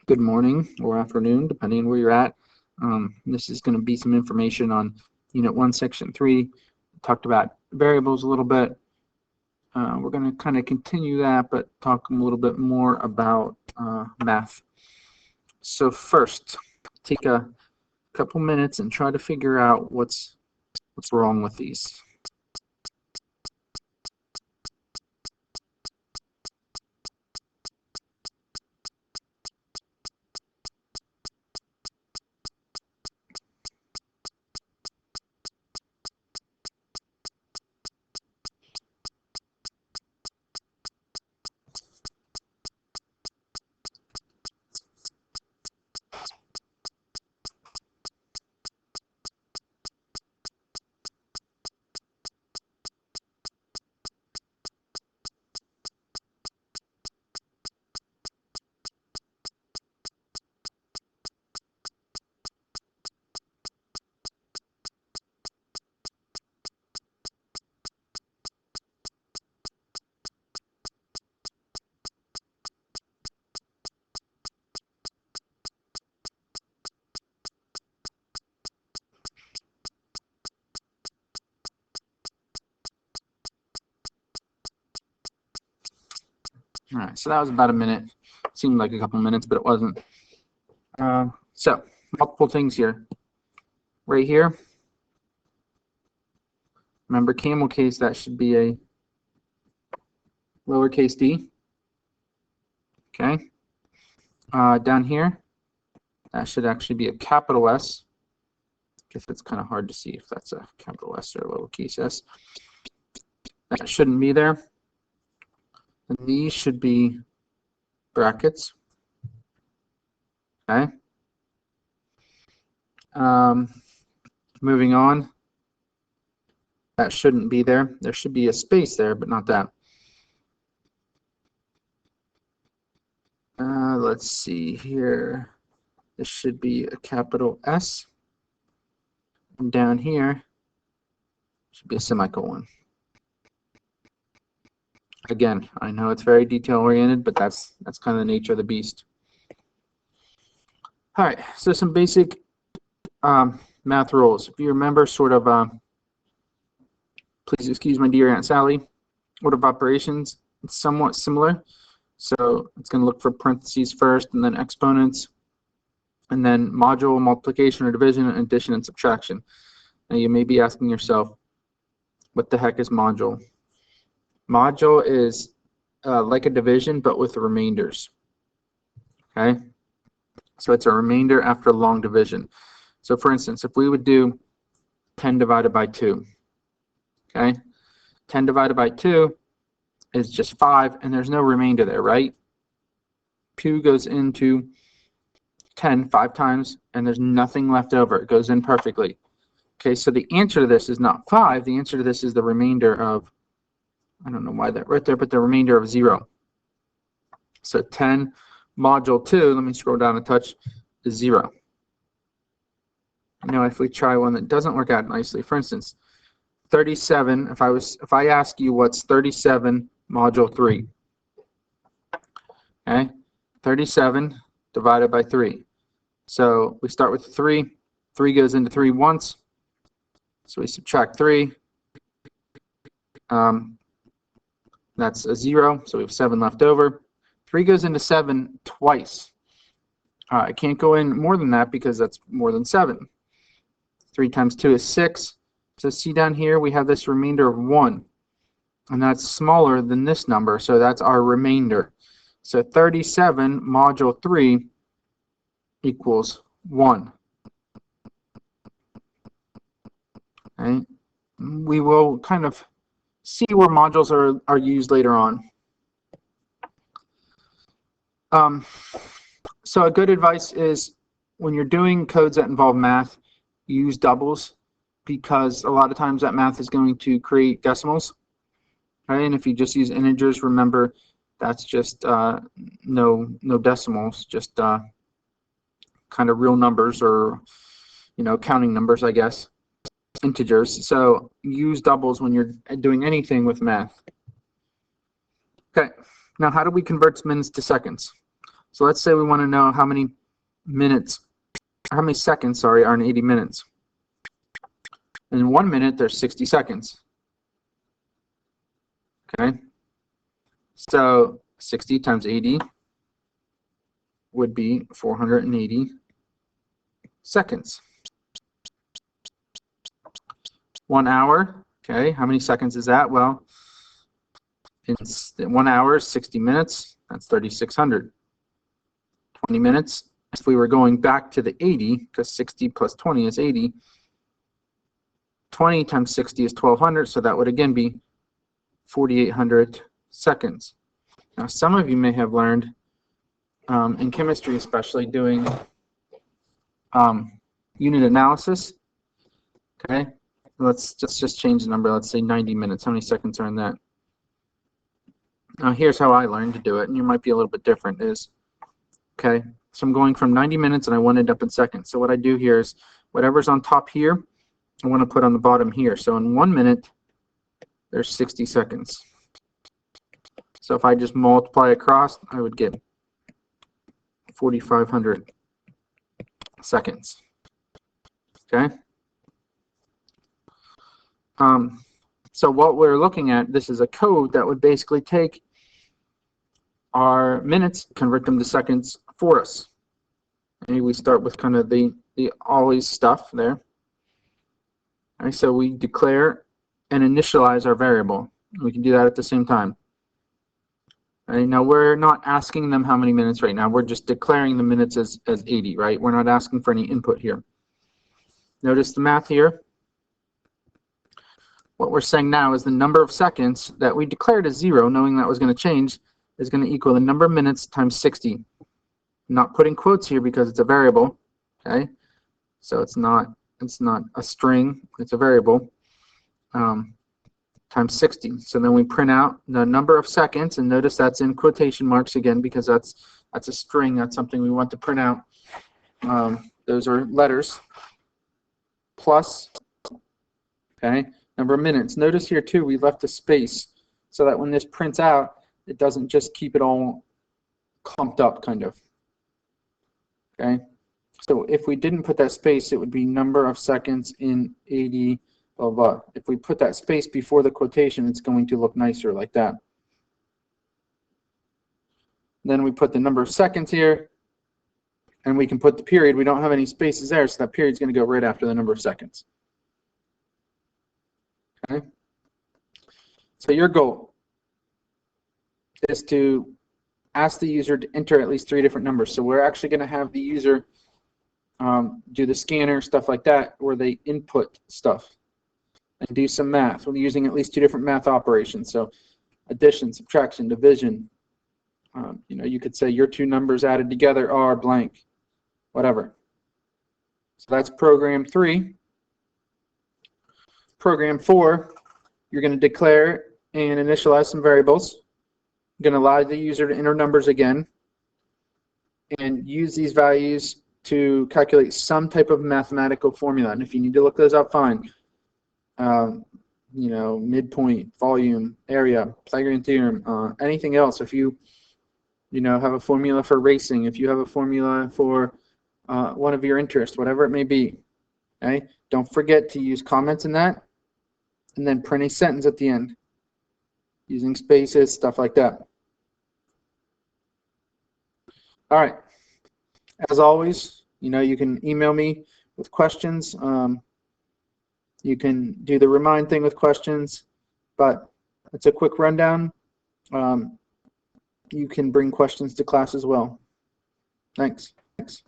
good morning or afternoon, depending on where you're at. This is going to be some information on Unit 1, Section 3. Talked about variables a little bit. We're going to kind of continue that, but talk a little bit more about math. So first, take a couple minutes and try to figure out what's wrong with these. All right, so that was about a minute. Seemed like a couple minutes, but it wasn't. So multiple things here. Right here, remember camel case, that should be a lowercase d. Okay. Down here, that should actually be a capital S. I guess it's kind of hard to see if that's a capital S or a lowercase s. That shouldn't be there. And these should be brackets. Okay. Moving on. That shouldn't be there. There should be a space there, but not that. Let's see here. This should be a capital S. And down here should be a semicolon. Again, I know it's very detail oriented, but that's kind of the nature of the beast. All right, so some basic math rules. If you remember, sort of, please excuse my dear Aunt Sally, order of operations, it's somewhat similar. So it's going to look for parentheses first, and then exponents, and then module, multiplication or division, and addition and subtraction. Now you may be asking yourself, what the heck is module? Module is like a division, but with remainders. Okay, so it's a remainder after a long division. So for instance, if we would do 10 divided by 2, okay, 10 divided by 2 is just 5, and there's no remainder there, right? 2 goes into 10 5 times, and there's nothing left over. It goes in perfectly. Okay, so the answer to this is not 5. The answer to this is the remainder of, I don't know why that right there, but the remainder of 0. So 10 module 2, let me scroll down a touch, is 0. Now if we try one that doesn't work out nicely, for instance, 37, if I ask you what's 37 module 3, okay, 37 divided by 3. So we start with 3. 3 goes into 3 once, so we subtract 3. That's a 0, so we have 7 left over. 3 goes into 7 twice. I can't go in more than that because that's more than 7. 3 times 2 is 6. So see down here, we have this remainder of 1. And that's smaller than this number, so that's our remainder. So 37 module 3 equals 1. Okay. We will kind of see where modules are used later on. So a good advice is when you're doing codes that involve math, use doubles, because a lot of times that math is going to create decimals. Right? And if you just use integers, remember that's just no decimals, just kind of real numbers, or counting numbers, I guess, integers. So use doubles when you're doing anything with math. Okay, now how do we convert minutes to seconds? So let's say we want to know how many seconds, sorry, are in 80 minutes. In 1 minute, there's 60 seconds. Okay, so 60 times 80 would be 480 seconds. 1 hour, okay, how many seconds is that? Well, in 1 hour is 60 minutes, that's 3,600. 20 minutes, if we were going back to the 80, because 60 plus 20 is 80, 20 times 60 is 1,200, so that would again be 4,800 seconds. Now, some of you may have learned, in chemistry especially, doing unit analysis. Okay, let's just change the number. Let's say 90 minutes. How many seconds are in that? Now, here's how I learned to do it, and you might be a little bit different. Okay, so I'm going from 90 minutes, and I want it up in seconds. So what I do here is whatever's on top here, I want to put on the bottom here. So in 1 minute, there's 60 seconds. So if I just multiply across, I would get 4,500 seconds. Okay. So what we're looking at, this is a code that would basically take our minutes, convert them to seconds for us. And we start with kind of the always stuff there. Okay, so we declare and initialize our variable. We can do that at the same time. Right, now we're not asking them how many minutes right now. We're just declaring the minutes as 80, right? We're not asking for any input here. Notice the math here. What we're saying now is the number of seconds that we declared as 0, knowing that was going to change, is going to equal the number of minutes times 60. I'm not putting quotes here because it's a variable. Okay, so it's not a string, it's a variable, times 60. So then we print out the number of seconds, and notice that's in quotation marks again because that's a string. That's something we want to print out. Those are letters, plus, okay, number of minutes. Notice here too we left a space so that when this prints out, it doesn't just keep it all clumped up kind of. Okay, so if we didn't put that space, it would be number of seconds in 80, blah, blah. If we put that space before the quotation, it's going to look nicer like that. Then we put the number of seconds here, and we can put the period. We don't have any spaces there, so that period is going to go right after the number of seconds. Okay. So your goal is to ask the user to enter at least 3 different numbers. So we're actually going to have the user do the scanner, stuff like that, where they input stuff and do some math. We're using at least 2 different math operations. So addition, subtraction, division. You could say your 2 numbers added together are blank, whatever. So that's program 3. Program 4, you're going to declare and initialize some variables. You're going to allow the user to enter numbers again and use these values to calculate some type of mathematical formula. And if you need to look those up, fine. Midpoint, volume, area, Pythagorean theorem, anything else. If you have a formula for racing, if you have a formula for one of your interests, whatever it may be, okay? Don't forget to use comments in that, and then print a sentence at the end using spaces, stuff like that. All right. As always, you can email me with questions. You can do the remind thing with questions, but it's a quick rundown. You can bring questions to class as well. Thanks.